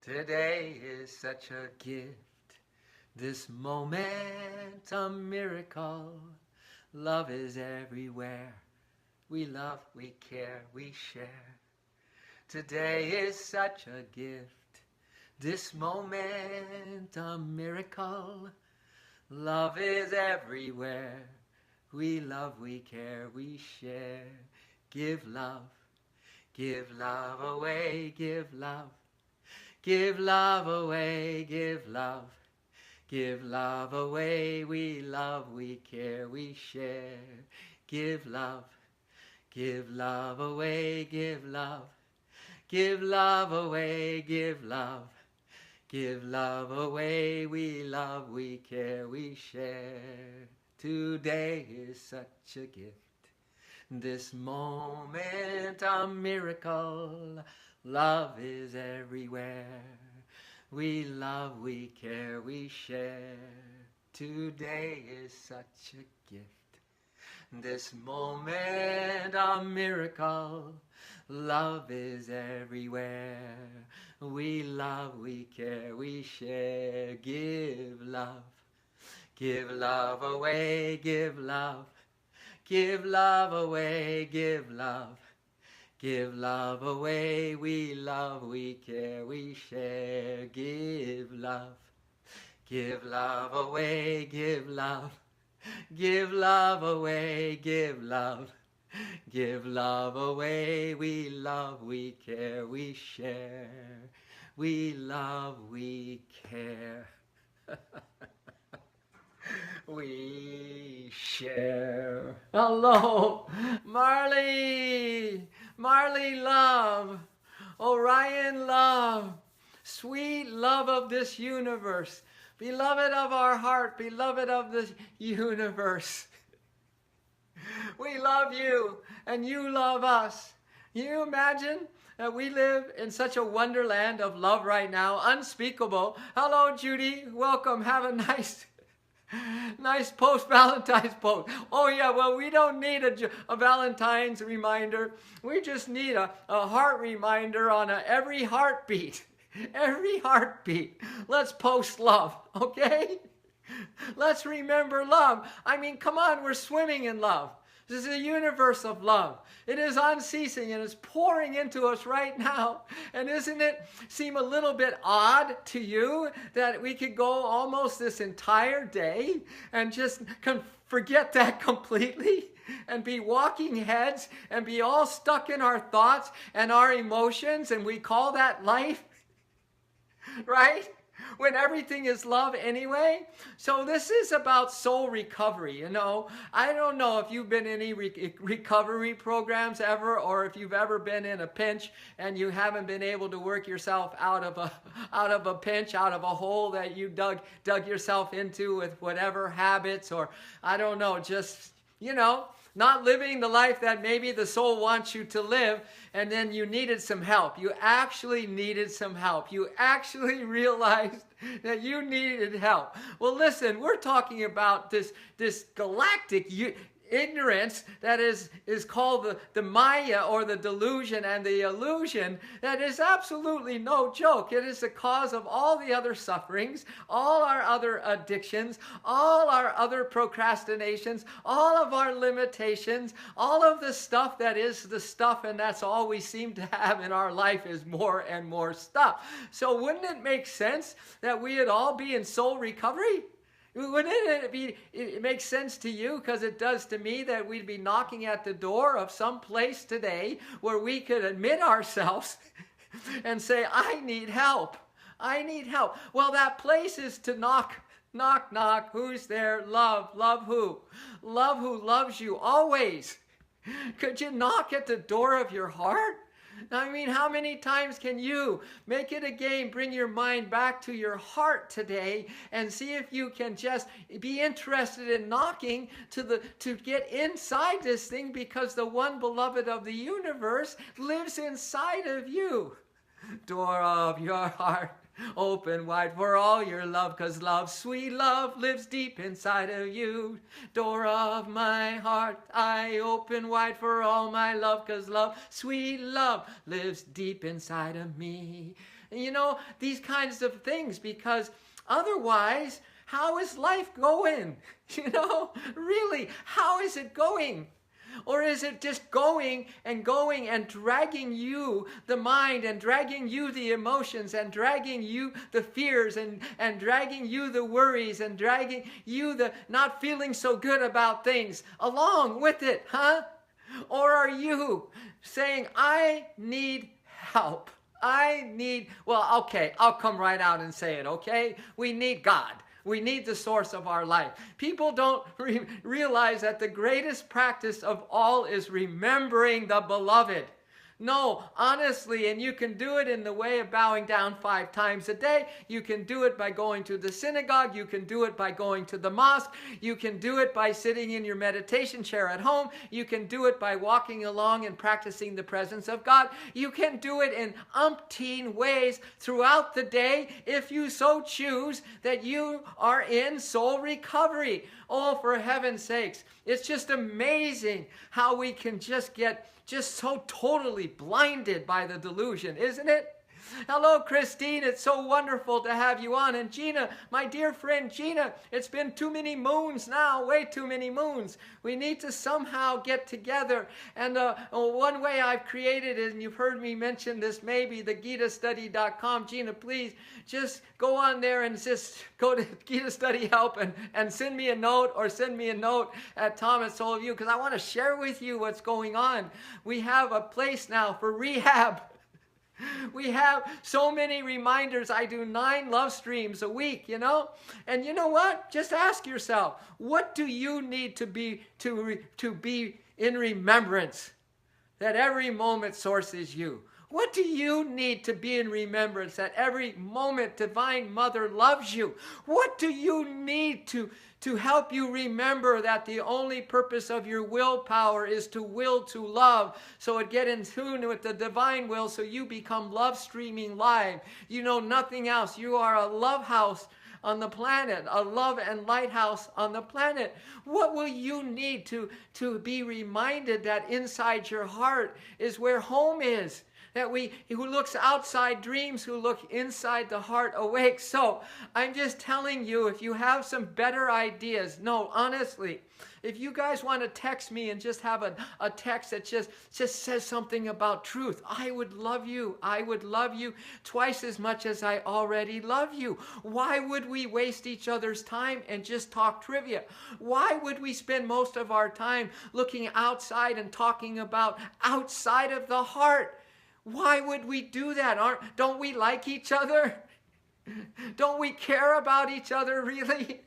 Today is such a gift, this moment a miracle. Love is everywhere. We love, we care, we share. Today is such a gift, this moment a miracle. Love is everywhere. We love, we care, we share. Give love away, give love. Give love away, give love. Give love away, we love, we care, we share. Give love away, give love. Give love away, give love. Give love away, we love, we care, we share. Today is such a gift, this moment a miracle. Love is everywhere. We love, we care, we share. Today is such a gift, this moment a miracle. Love is everywhere. We love, we care, we share. Give love away, give love. Give love away, give love. Give love away, we love, we care, we share. Give love away, give love. Give love away, give love. Give love away, we love, we care, we share. We love, we care. We share. Hello, Marley. Marley love. Orion love. Sweet love of this universe. Beloved of our heart. Beloved of this universe. We love you and you love us. Can you imagine that we live in such a wonderland of love right now? Unspeakable. Hello, Judy. Welcome. Have a nice post-Valentine's post. Oh yeah, well, we don't need a Valentine's reminder. We just need a heart reminder on every heartbeat. Every heartbeat. Let's post love, okay? Let's remember love. I mean, come on, we're swimming in love. This is a universe of love. It is unceasing and it's pouring into us right now. And doesn't it seem a little bit odd to you that we could go almost this entire day and just forget that completely and be walking heads and be all stuck in our thoughts and our emotions, and we call that life, right? When everything is love anyway. So this is about soul recovery, you know. I don't know if you've been in any recovery programs ever, or if you've ever been in a pinch and you haven't been able to work yourself out of a pinch, out of a hole that you dug yourself into with whatever habits, or I don't know, just, you know, not living the life that maybe the soul wants you to live, and then you needed some help. You actually needed some help. You actually realized that you needed help. Well, listen, we're talking about this galactic ignorance that is called the Maya, or the delusion and the illusion, that is absolutely no joke. It is the cause of all the other sufferings, all our other addictions, all our other procrastinations, all of our limitations, all of the stuff that is the stuff, and that's all we seem to have in our life is more and more stuff. So wouldn't it make sense that we would all be in soul recovery? Wouldn't it make sense to you, because it does to me, that we'd be knocking at the door of some place today where we could admit ourselves and say, I need help. I need help. Well, that place is to knock. Knock, knock. Who's there? Love. Love who? Love who loves you always. Could you knock at the door of your heart? I mean, how many times can you make it a game, bring your mind back to your heart today and see if you can just be interested in knocking to get inside this thing, because the one beloved of the universe lives inside of you. Door of your heart, open wide for all your love, 'cause love, sweet love, lives deep inside of you. Door of my heart, I open wide for all my love, 'cause love, sweet love, lives deep inside of me. these kinds of things, because otherwise, how is life going? Really, how is it going? Or is it just going and dragging you the mind, and dragging you the emotions, and dragging you the fears, and dragging you the worries, and dragging you the not feeling so good about things along with it, huh? Or are you saying, I need help? Well, okay, I'll come right out and say it, okay? We need God. We need the source of our life. People don't realize that the greatest practice of all is remembering the beloved. No, honestly, and you can do it in the way of bowing down 5 times a day. You can do it by going to the synagogue. You can do it by going to the mosque. You can do it by sitting in your meditation chair at home. You can do it by walking along and practicing the presence of God. You can do it in umpteen ways throughout the day if you so choose that you are in soul recovery. Oh, for heaven's sakes, it's just amazing how we can just get so totally blinded by the delusion, isn't it? Hello, Christine. It's so wonderful to have you on. And Gina, my dear friend Gina, it's been too many moons now, way too many moons. We need to somehow get together. And one way I've created it, and you've heard me mention this maybe, the GitaStudy.com. Gina, please just go on there and just go to Gita Study Help and send me a note, or send me a note at Thomas Soul of You, because I want to share with you what's going on. We have a place now for rehab. We have so many reminders. I do 9 love streams a week, And you know what? Just ask yourself, what do you need to be in remembrance? That every moment Source is you. What do you need to be in remembrance? That every moment Divine Mother loves you. What do you need to help you remember that the only purpose of your willpower is to will to love, so it get in tune with the divine will, so you become love streaming live. You know nothing else. You are a love house on the planet, a love and lighthouse on the planet. What will you need to be reminded that inside your heart is where home is? That who looks outside dreams, who look inside the heart awakes. So I'm just telling you, if you have some better ideas, no, honestly, if you guys want to text me and just have a text that just says something about truth, I would love you. I would love you twice as much as I already love you. Why would we waste each other's time and just talk trivia? Why would we spend most of our time looking outside and talking about outside of the heart? Why would we do that? Don't we like each other? Don't we care about each other, really?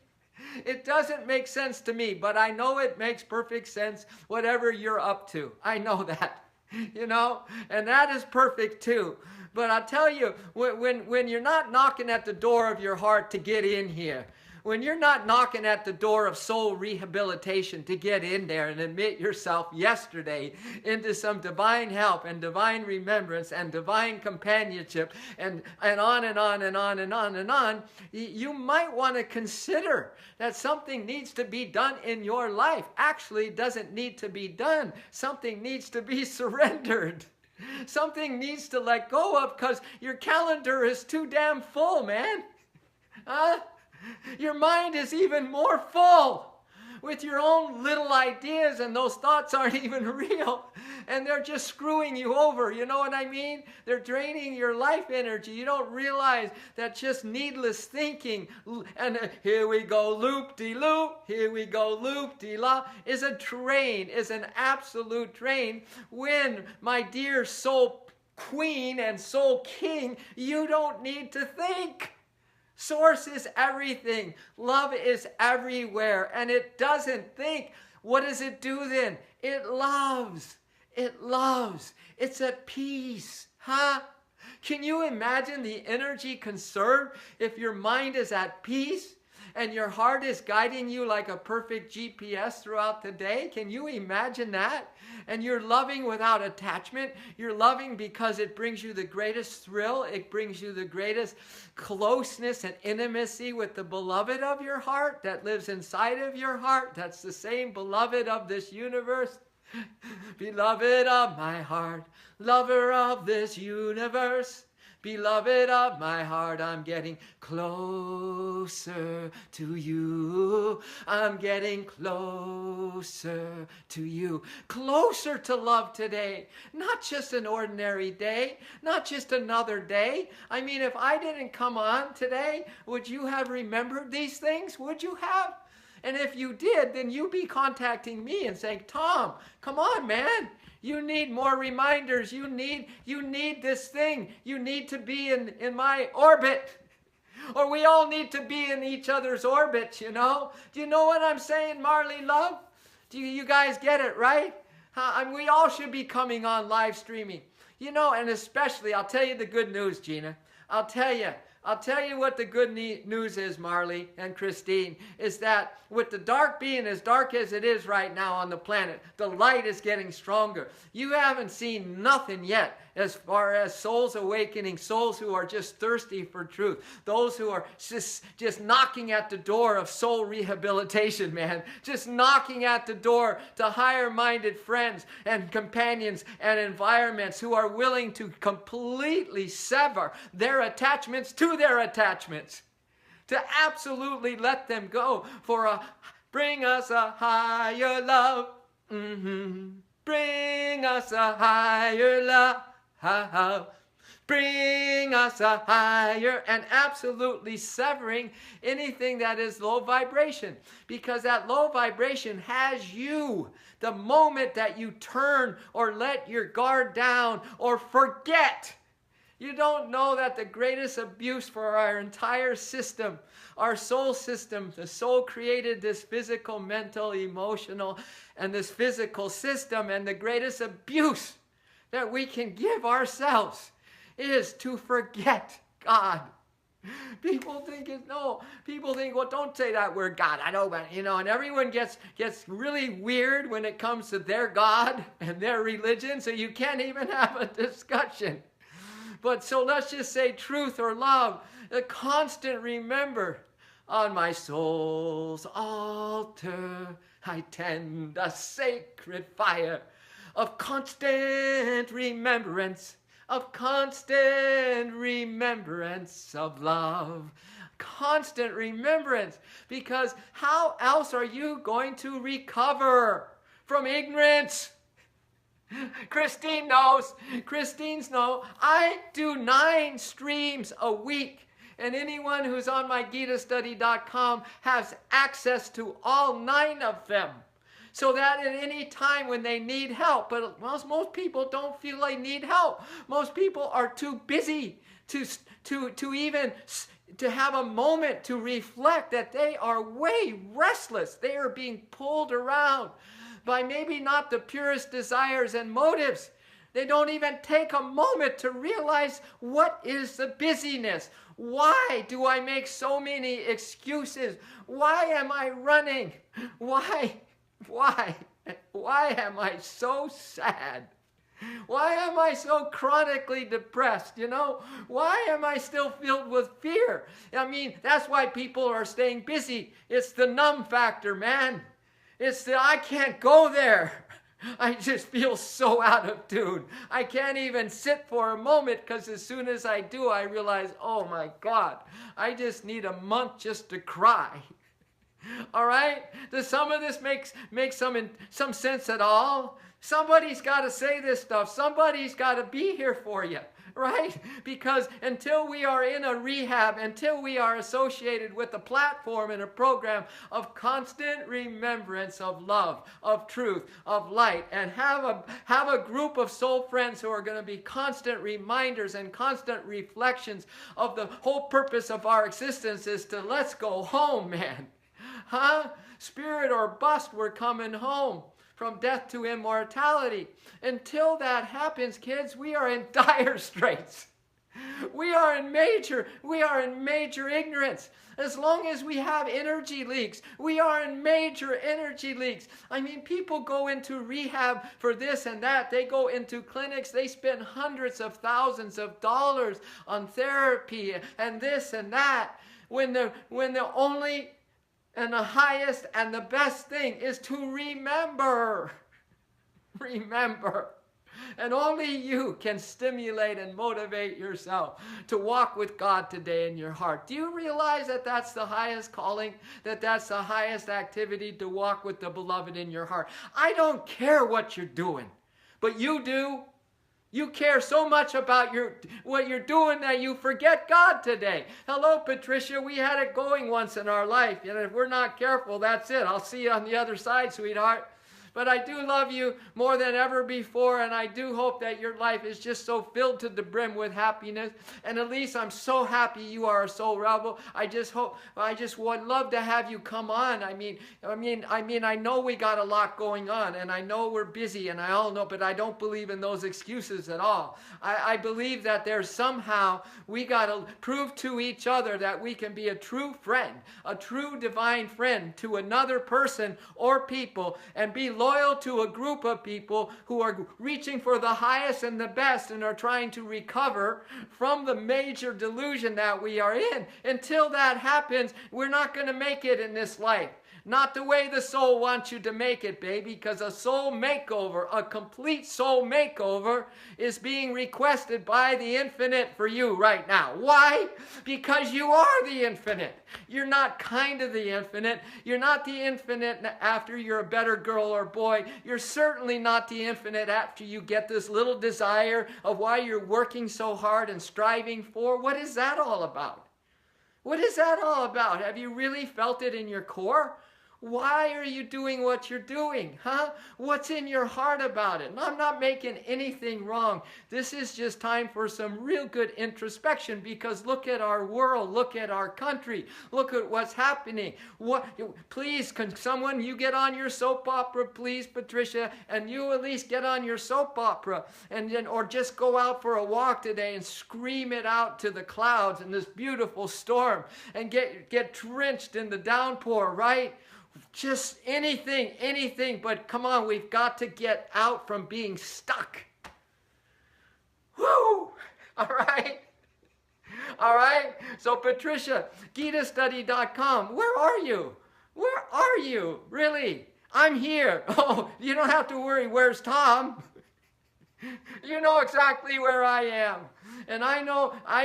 It doesn't make sense to me, but I know it makes perfect sense, whatever you're up to. I know that, and that is perfect too. But I'll tell you, when you're not knocking at the door of your heart to get in here, when you're not knocking at the door of soul rehabilitation to get in there and admit yourself yesterday into some divine help and divine remembrance and divine companionship and on and on and on and on and on, you might want to consider that something needs to be done in your life. Actually, doesn't need to be done. Something needs to be surrendered. Something needs to let go of, because your calendar is too damn full, man. Huh? Your mind is even more full with your own little ideas, and those thoughts aren't even real, and they're just screwing you over. You know what I mean? They're draining your life energy. You don't realize that just needless thinking, and here we go loop-de-loop, here we go loop-de-la, is a drain, is an absolute drain, when, my dear soul queen and soul king, you don't need to think. Source is everything. Love is everywhere. And it doesn't think. What does it do then? It loves. It loves. It's at peace. Huh? Can you imagine the energy conserved if your mind is at peace and your heart is guiding you like a perfect GPS throughout the day? Can you imagine that? And you're loving without attachment. You're loving because it brings you the greatest thrill. It brings you the greatest closeness and intimacy with the beloved of your heart that lives inside of your heart. That's the same beloved of this universe. Beloved of my heart, lover of this universe. Beloved of my heart, I'm getting closer to you. I'm getting closer to you. Closer to love today. Not just an ordinary day, not just another day. I mean, if I didn't come on today, would you have remembered these things? Would you have? And if you did, then you'd be contacting me and saying, Tom, come on, man. You need more reminders. You need this thing. You need to be in my orbit. Or we all need to be in each other's orbits, you know. Do you know what I'm saying, Marley Love? Do you guys get it, right? We all should be coming on live streaming. You know, and especially, I'll tell you the good news, Gina. I'll tell you what the good news is, Marley and Christine, is that with the dark being as dark as it is right now on the planet, the light is getting stronger. You haven't seen nothing yet as far as souls awakening, souls who are just thirsty for truth, those who are just knocking at the door of soul rehabilitation, man, just knocking at the door to higher-minded friends and companions and environments who are willing to completely sever their attachments to their attachments, to absolutely let them go for bring us a higher love. Bring us a higher love. Bring us a higher, and absolutely severing anything that is low vibration, because that low vibration has you. The moment that you turn or let your guard down or forget, you don't know that the greatest abuse for our entire system, our soul system, the soul created this physical, mental, emotional, and this physical system, and the greatest abuse that we can give ourselves is to forget God. People think well, don't say that word God. I know, but and everyone gets really weird when it comes to their God and their religion, so you can't even have a discussion. But so let's just say truth or love, a constant remember. On my soul's altar, I tend a sacred fire of constant remembrance, of love. Constant remembrance, because how else are you going to recover from ignorance? Christine knows. Christine's know. I do 9 streams a week, and anyone who's on my GitaStudy.com has access to all 9 of them. So that at any time when they need help, but most people don't feel they need help. Most people are too busy to even to have a moment to reflect that they are way restless. They are being pulled around by maybe not the purest desires and motives. They don't even take a moment to realize what is the busyness. Why do I make so many excuses? Why am I running? Why am I so sad? Why am I so chronically depressed? Why am I still filled with fear? I mean, that's why people are staying busy. It's the numb factor, man. It's the I can't go there. I just feel so out of tune. I can't even sit for a moment, because as soon as I do, I realize, oh my God, I just need a month just to cry. All right? Does some of this make some sense at all? Somebody's got to say this stuff. Somebody's got to be here for you, right? Because until we are in a rehab, until we are associated with a platform and a program of constant remembrance of love, of truth, of light, and have a group of soul friends who are going to be constant reminders and constant reflections of the whole purpose of our existence is to let's go home, man. Huh? Spirit or bust, we're coming home from death to immortality. Until that happens, kids, we are in dire straits. We are in major ignorance. As long as we have energy leaks, we are in major energy leaks. I mean, people go into rehab for this and that. They go into clinics. They spend hundreds of thousands of dollars on therapy and this and that. When the only and the highest and the best thing is to remember. Remember. And only you can stimulate and motivate yourself to walk with God today in your heart. Do you realize that that's the highest calling? That that's the highest activity, to walk with the beloved in your heart? I don't care what you're doing, but you do. You care so much about what you're doing that you forget God today. Hello, Patricia. We had it going once in our life. And if we're not careful, that's it. I'll see you on the other side, sweetheart. But I do love you more than ever before, and I do hope that your life is just so filled to the brim with happiness. And Elise, I'm so happy you are a soul rebel. I just would love to have you come on. I know we got a lot going on, and I know we're busy, and I all know, but I don't believe in those excuses at all. I believe that there's somehow we got to prove to each other that we can be a true friend, a true divine friend to another person or people, and be loyal to a group of people who are reaching for the highest and the best and are trying to recover from the major delusion that we are in. Until that happens, we're not going to make it in this life. Not the way the soul wants you to make it, baby, because a soul makeover, a complete soul makeover, is being requested by the infinite for you right now. Why? Because you are the infinite. You're not kind of the infinite. You're not the infinite after you're a better girl or boy. You're certainly not the infinite after you get this little desire of why you're working so hard and striving for. What is that all about? What is that all about? Have you really felt it in your core? Why are you doing what you're doing, huh? What's in your heart about it? And I'm not making anything wrong. This is just time for some real good introspection, because look at our world, look at our country, look at what's happening. Please, can someone, you get on your soap opera, please, Patricia, and you at least get on your soap opera, and then, or just go out for a walk today and scream it out to the clouds in this beautiful storm, and get drenched in the downpour, right? Just anything, but come on, we've got to get out from being stuck. Woo! All right? All right? So Patricia, GitaStudy.com, where are you? Where are you? Really? I'm here. Oh, you don't have to worry, where's Tom? You know exactly where I am. And I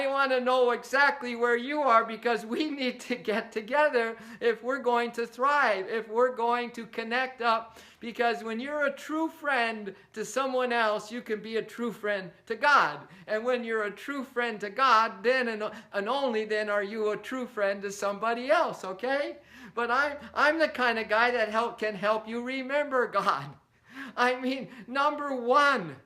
want to know exactly where you are, because we need to get together if we're going to thrive, if we're going to connect up. Because when you're a true friend to someone else, you can be a true friend to God. And when you're a true friend to God, then and only then are you a true friend to somebody else, okay? But I'm the kind of guy that can help you remember God. I mean, number one,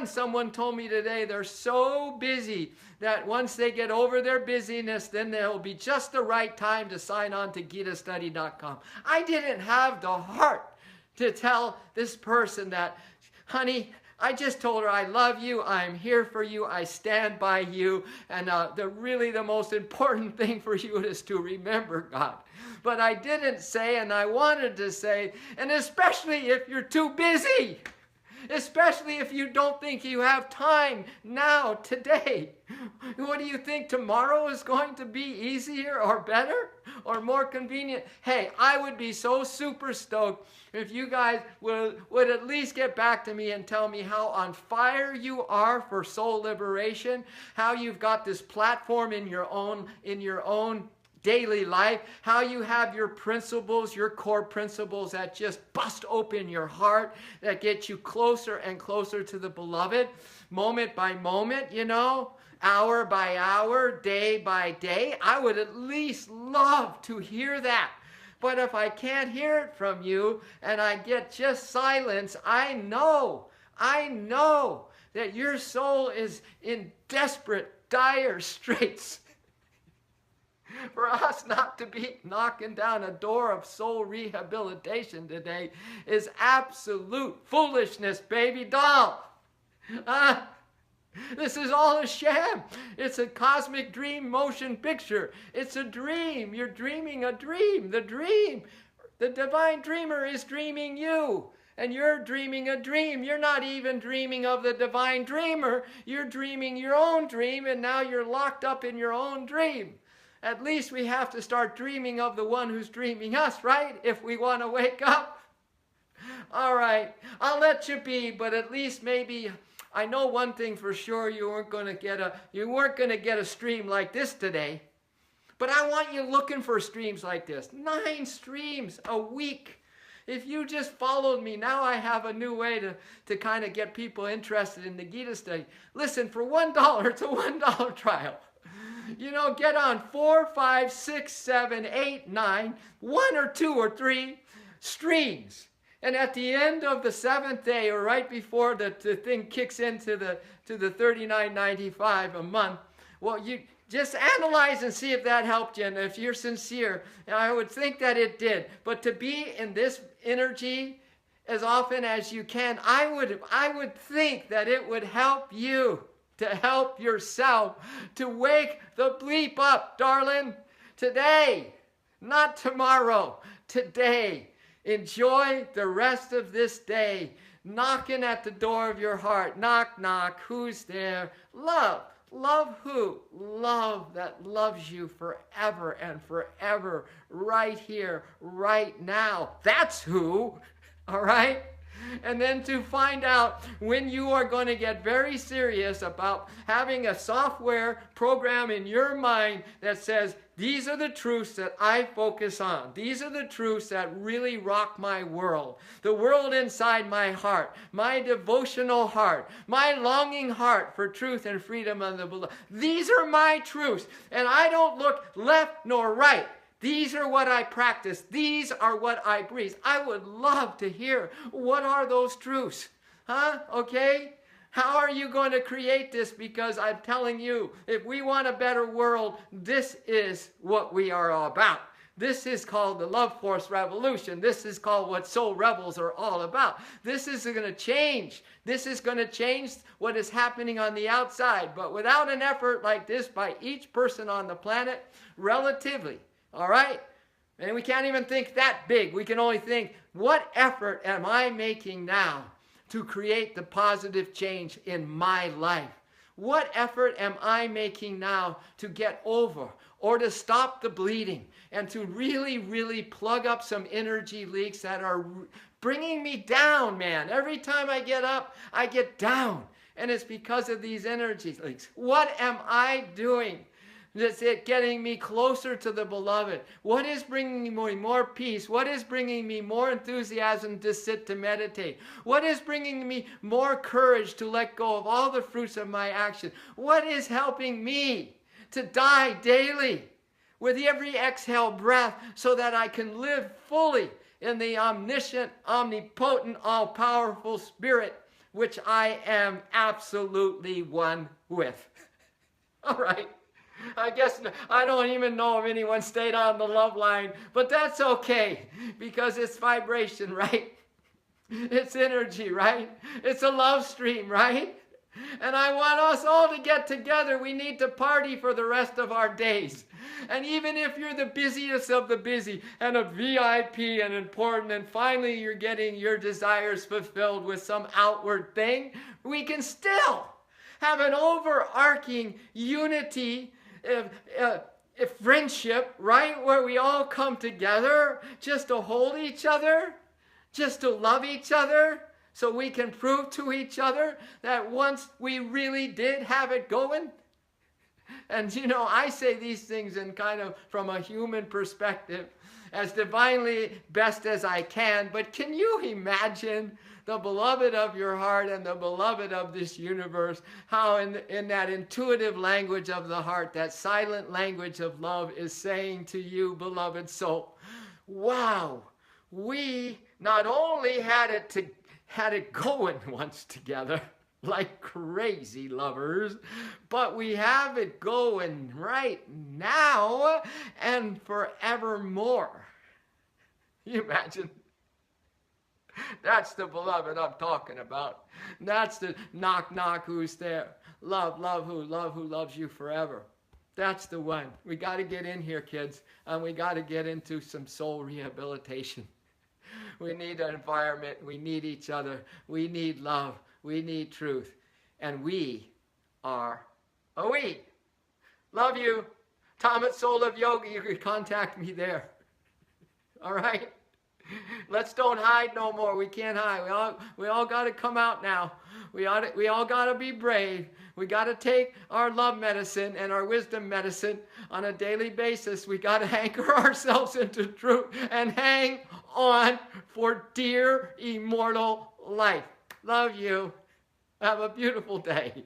someone told me today they're so busy that once they get over their busyness, then there'll be just the right time to sign on to GitaStudy.com. I didn't have the heart to tell this person that, honey, I just told her I love you, I'm here for you, I stand by you, and the most important thing for you is to remember God. But I didn't say, and I wanted to say, and especially if you're too busy. Especially if you don't think you have time now, today. What do you think, tomorrow is going to be easier or better or more convenient? Hey, I would be so super stoked if you guys would at least get back to me and tell me how on fire you are for soul liberation, how you've got this platform in your own daily life, how you have your principles, your core principles that just bust open your heart, that get you closer and closer to the beloved, moment by moment, hour by hour, day by day. I would at least love to hear that. But if I can't hear it from you and I get just silence, I know that your soul is in desperate, dire straits. For us not to be knocking down a door of soul rehabilitation today is absolute foolishness, baby doll. This is all a sham. It's a cosmic dream motion picture. It's a dream. You're dreaming a dream. The divine dreamer is dreaming you. And you're dreaming a dream. You're not even dreaming of the divine dreamer. You're dreaming your own dream, and now you're locked up in your own dream. At least we have to start dreaming of the one who's dreaming us, right? If we want to wake up. All right, I'll let you be, but at least maybe I know one thing for sure: you weren't going to get a stream like this today. But I want you looking for streams like this. 9 streams a week. If you just followed me, now I have a new way to kind of get people interested in the Gita study. Listen, for $1, it's a $1 trial. You know, get on 4, 5, 6, 7, 8, 9, 1 or 2 or 3 streams. And at the end of the 7th day, or right before the thing kicks into the $39.95 a month, well, you just analyze and see if that helped you. And if you're sincere, and I would think that it did. But to be in this energy as often as you can, I would think that it would help you to help yourself to wake the bleep up, darling. Today, not tomorrow, today. Enjoy the rest of this day, knocking at the door of your heart. Knock, knock. Who's there? Love. Love who? Love that loves you forever and forever, right here, right now. That's who, all right? And then to find out when you are going to get very serious about having a software program in your mind that says, these are the truths that I focus on. These are the truths that really rock my world. The world inside my heart, my devotional heart, my longing heart for truth and freedom and the beloved. These are my truths, and I don't look left nor right. These are what I practice. These are what I breathe. I would love to hear, what are those truths? Huh? Okay? How are you going to create this? Because I'm telling you, if we want a better world, this is what we are all about. This is called the Love Force Revolution. This is called what Soul Rebels are all about. This is going to change. This is going to change what is happening on the outside. But without an effort like this by each person on the planet, relatively, all right? And we can't even think that big. We can only think, what effort am I making now to create the positive change in my life? What effort am I making now to get over or to stop the bleeding and to really, really plug up some energy leaks that are bringing me down, man? Every time I get up, I get down. And it's because of these energy leaks. What am I doing? That's it, getting me closer to the beloved. What is bringing me more peace? What is bringing me more enthusiasm to sit to meditate? What is bringing me more courage to let go of all the fruits of my action? What is helping me to die daily with every exhale breath so that I can live fully in the omniscient, omnipotent, all-powerful Spirit, which I am absolutely one with? All right. I guess I don't even know if anyone stayed on the love line, but that's okay because it's vibration, right? It's energy, right? It's a love stream, right? And I want us all to get together. We need to party for the rest of our days. And even if you're the busiest of the busy and a VIP and important, and finally you're getting your desires fulfilled with some outward thing, we can still have an overarching unity, friendship, right? Where we all come together just to hold each other, just to love each other, so we can prove to each other that once we really did have it going. And you know, I say these things in kind of from a human perspective, as divinely best as I can, but can you imagine the beloved of your heart and the beloved of this universe, how in that intuitive language of the heart, that silent language of love is saying to you, beloved soul, wow, we not only had it going once together like crazy lovers, but we have it going right now and forevermore. You imagine? That's the beloved I'm talking about. That's the knock, knock, who's there? Love, love who loves you forever. That's the one. We got to get in here, kids, and we got to get into some soul rehabilitation. We need an environment. We need each other. We need love. We need truth. And we are a we. Love you. Tom at Soul of Yoga. You can contact me there. All right? Let's don't hide no more. We can't hide. We all got to come out now. We all got to be brave. We got to take our love medicine and our wisdom medicine on a daily basis. We got to anchor ourselves into truth and hang on for dear immortal life. Love you. Have a beautiful day.